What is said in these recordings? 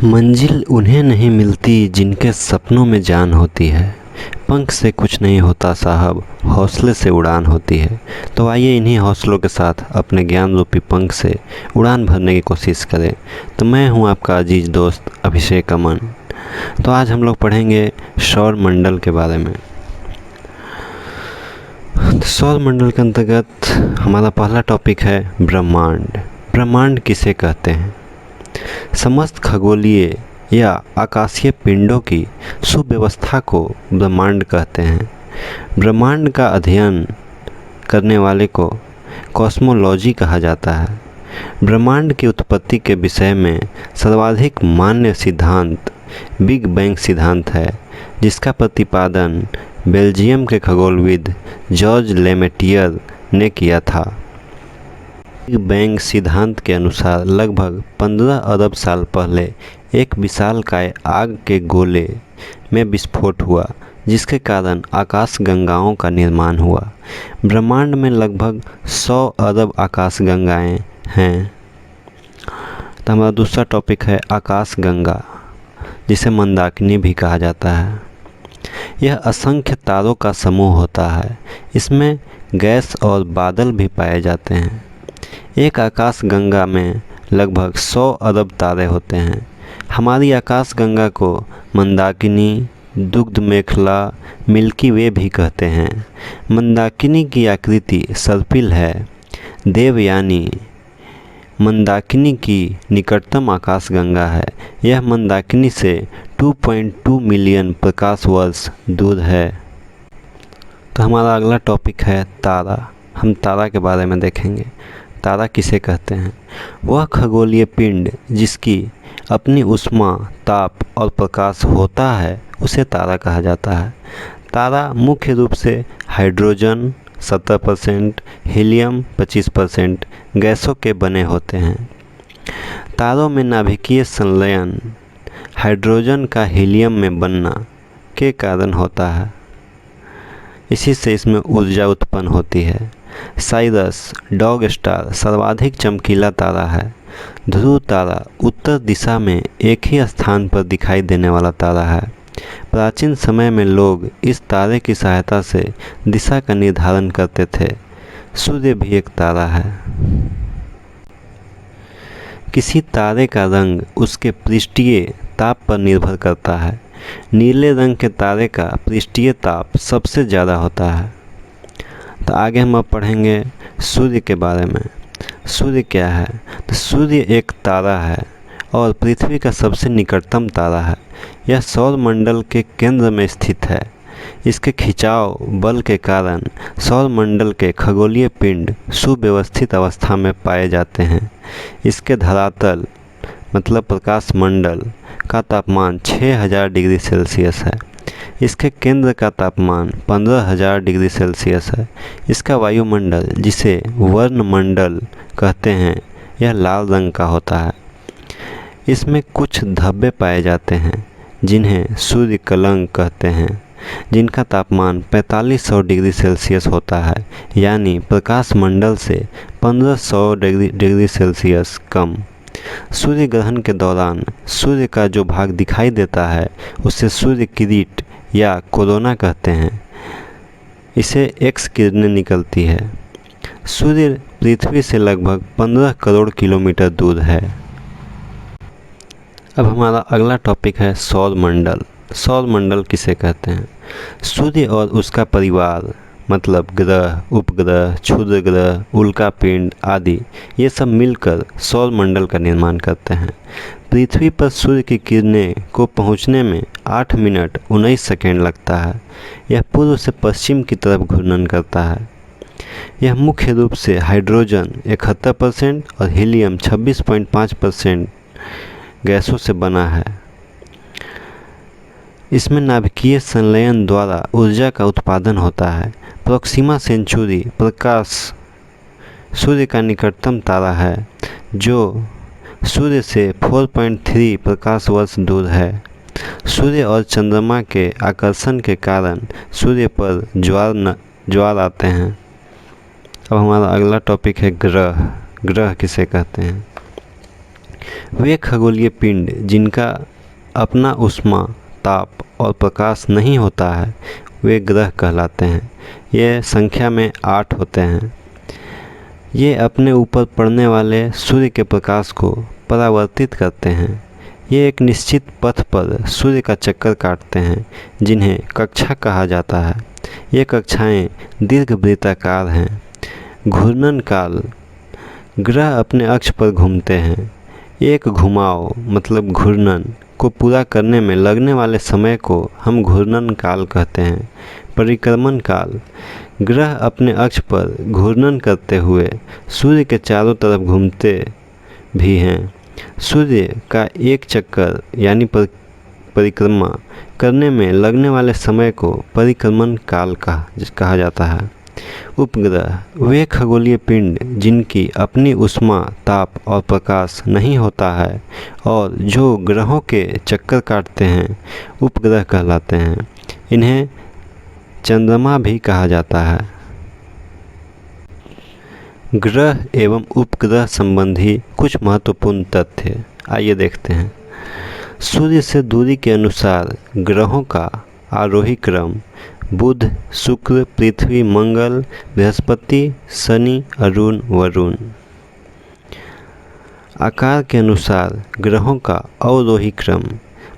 मंजिल उन्हें नहीं मिलती जिनके सपनों में जान होती है। पंख से कुछ नहीं होता साहब, हौसले से उड़ान होती है। तो आइए इन्हीं हौसलों के साथ अपने ज्ञान रूपी पंख से उड़ान भरने की कोशिश करें। तो मैं हूं आपका अजीज़ दोस्त अभिषेक अमन। तो आज हम लोग पढ़ेंगे सौर मंडल के बारे में। तो सौर मंडल के अंतर्गत हमारा पहला टॉपिक है ब्रह्मांड। ब्रह्मांड किसे कहते हैं? समस्त खगोलीय या आकाशीय पिंडों की सुव्यवस्था को ब्रह्मांड कहते हैं। ब्रह्मांड का अध्ययन करने वाले को कॉस्मोलॉजी कहा जाता है। ब्रह्मांड की उत्पत्ति के विषय में सर्वाधिक मान्य सिद्धांत बिग बैंग सिद्धांत है, जिसका प्रतिपादन बेल्जियम के खगोलविद जॉर्ज लेमेटियर ने किया था। बिग बैंग सिद्धांत के अनुसार लगभग 15 अरब साल पहले एक विशालकाय आग के गोले में विस्फोट हुआ, जिसके कारण आकाशगंगाओं का निर्माण हुआ। ब्रह्मांड में लगभग 100 अरब आकाशगंगाएं हैं। तो हमारा दूसरा टॉपिक है आकाशगंगा, जिसे मंदाकिनी भी कहा जाता है। यह असंख्य तारों का समूह होता है। इसमें गैस और बादल भी पाए जाते हैं। एक आकाशगंगा में लगभग 100 अरब तारे होते हैं। हमारी आकाशगंगा को मंदाकिनी, दुग्ध मेखला, मिल्की वे भी कहते हैं। मंदाकिनी की आकृति सर्पिल है। देवयानी मंदाकिनी की निकटतम आकाशगंगा है। यह मंदाकिनी से 2.2 मिलियन प्रकाश वर्ष दूर है। तो हमारा अगला टॉपिक है तारा। हम तारा के बारे में देखेंगे। तारा किसे कहते हैं? वह खगोलीय पिंड जिसकी अपनी ऊष्मा, ताप और प्रकाश होता है, उसे तारा कहा जाता है। तारा मुख्य रूप से हाइड्रोजन 70%, हीलियम 25% गैसों के बने होते हैं। तारों में नाभिकीय संलयन हाइड्रोजन का हीलियम में बनना के कारण होता है। इसी से इसमें ऊर्जा उत्पन्न होती है। साइरस डॉग स्टार सर्वाधिक चमकीला तारा है। ध्रुव तारा उत्तर दिशा में एक ही स्थान पर दिखाई देने वाला तारा है। प्राचीन समय में लोग इस तारे की सहायता से दिशा का निर्धारण करते थे। सूर्य भी एक तारा है। किसी तारे का रंग उसके पृष्ठीय ताप पर निर्भर करता है। नीले रंग के तारे का पृष्ठीय ताप सबसे ज़्यादा होता है। तो आगे हम अब पढ़ेंगे सूर्य के बारे में। सूर्य क्या है? तो सूर्य एक तारा है और पृथ्वी का सबसे निकटतम तारा है। यह सौर मंडल के केंद्र में स्थित है। इसके खिंचाव बल के कारण सौर मंडल के खगोलीय पिंड सुव्यवस्थित अवस्था में पाए जाते हैं। इसके धरातल मतलब प्रकाश मंडल का तापमान 6000 डिग्री सेल्सियस है। इसके केंद्र का तापमान 15000 डिग्री सेल्सियस है। इसका वायुमंडल, जिसे वर्णमंडल कहते हैं, यह लाल रंग का होता है। इसमें कुछ धब्बे पाए जाते हैं जिन्हें सूर्य कलंक कहते हैं, जिनका तापमान 4500 डिग्री सेल्सियस होता है, यानी प्रकाश मंडल से 1500 डिग्री सेल्सियस कम। सूर्य ग्रहण के दौरान सूर्य का जो भाग दिखाई देता है उसे सूर्य किरीट या कोरोना कहते हैं। इसे एक्स किरणें निकलती है। सूर्य पृथ्वी से लगभग 15 करोड़ किलोमीटर दूर है। अब हमारा अगला टॉपिक है सौर मंडल। सौर मंडल किसे कहते हैं? सूर्य और उसका परिवार मतलब ग्रह, उपग्रह, क्षुद्र ग्रह, उल्कापिंड आदि, ये सब मिलकर सौर मंडल का निर्माण करते हैं। पृथ्वी पर सूर्य की किरणें को पहुंचने में 8 मिनट 19 सेकेंड लगता है। यह पूर्व से पश्चिम की तरफ घूर्णन करता है। यह मुख्य रूप से हाइड्रोजन 71% और हीलियम 26.5% गैसों से बना है। इसमें नाभिकीय संलयन द्वारा ऊर्जा का उत्पादन होता है। प्रोक्सिमा सेंचुरी प्रकाश सूर्य का निकटतम तारा है, जो सूर्य से 4.3 प्रकाश वर्ष दूर है। सूर्य और चंद्रमा के आकर्षण के कारण सूर्य पर ज्वार आते हैं। अब हमारा अगला टॉपिक है ग्रह। ग्रह किसे कहते हैं? वे खगोलीय पिंड जिनका अपना ऊष्मा, ताप और प्रकाश नहीं होता है वे ग्रह कहलाते हैं। ये संख्या में 8 होते हैं। ये अपने ऊपर पड़ने वाले सूर्य के प्रकाश को परावर्तित करते हैं। ये एक निश्चित पथ पर सूर्य का चक्कर काटते हैं जिन्हें कक्षा कहा जाता है। ये कक्षाएं दीर्घवृत्ताकार हैं। घूर्णन काल, ग्रह अपने अक्ष पर घूमते हैं। एक घुमाव मतलब घूर्णन को पूरा करने में लगने वाले समय को हम घूर्णन काल कहते हैं। परिक्रमण काल, ग्रह अपने अक्ष पर घूर्णन करते हुए सूर्य के चारों तरफ घूमते भी हैं। सूर्य का एक चक्कर यानी परिक्रमा करने में लगने वाले समय को परिक्रमण काल कहा जाता है। उपग्रह, वे खगोलीय पिंड जिनकी अपनी ऊष्मा, ताप और प्रकाश नहीं होता है और जो ग्रहों के चक्कर काटते हैं उपग्रह कहलाते हैं। इन्हें चंद्रमा भी कहा जाता है। ग्रह एवं उपग्रह संबंधी कुछ महत्वपूर्ण तथ्य आइए देखते हैं। सूर्य से दूरी के अनुसार ग्रहों का आरोही क्रम बुध, शुक्र, पृथ्वी, मंगल, बृहस्पति, शनि, अरुण, वरुण। आकार के अनुसार ग्रहों का अवरोही क्रम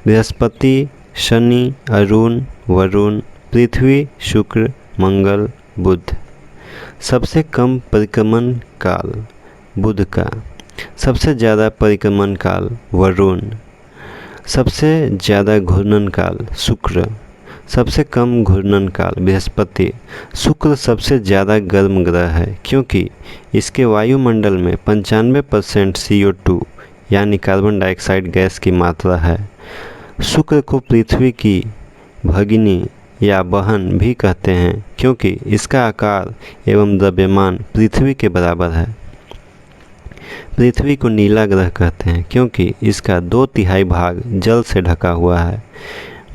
बृहस्पति, शनि, अरुण, वरुण, पृथ्वी, शुक्र, मंगल, बुध। सबसे कम परिक्रमण काल बुध का, सबसे ज़्यादा परिक्रमण काल वरुण, सबसे ज़्यादा घूर्णन काल शुक्र, सबसे कम घूर्णन काल बृहस्पति। शुक्र सबसे ज़्यादा गर्म ग्रह है क्योंकि इसके वायुमंडल में 95% CO2 यानी कार्बन डाइऑक्साइड गैस की मात्रा है। शुक्र को पृथ्वी की भगिनी या बहन भी कहते हैं क्योंकि इसका आकार एवं द्रव्यमान पृथ्वी के बराबर है। पृथ्वी को नीला ग्रह कहते हैं क्योंकि इसका 2/3 भाग जल से ढका हुआ है।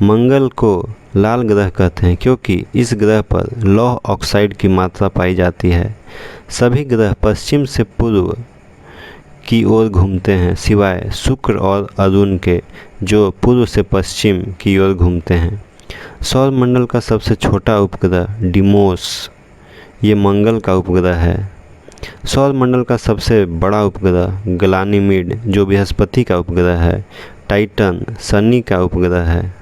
मंगल को लाल ग्रह कहते हैं क्योंकि इस ग्रह पर लौह ऑक्साइड की मात्रा पाई जाती है। सभी ग्रह पश्चिम से पूर्व की ओर घूमते हैं सिवाय शुक्र और अरुण के जो पूर्व से पश्चिम की ओर घूमते हैं। सौर मंडल का सबसे छोटा उपग्रह डिमोस ये मंगल का उपग्रह है। सौर मंडल का सबसे बड़ा उपग्रह गलानीमिड जो बृहस्पति का उपग्रह है। टाइटन शनि का उपग्रह है।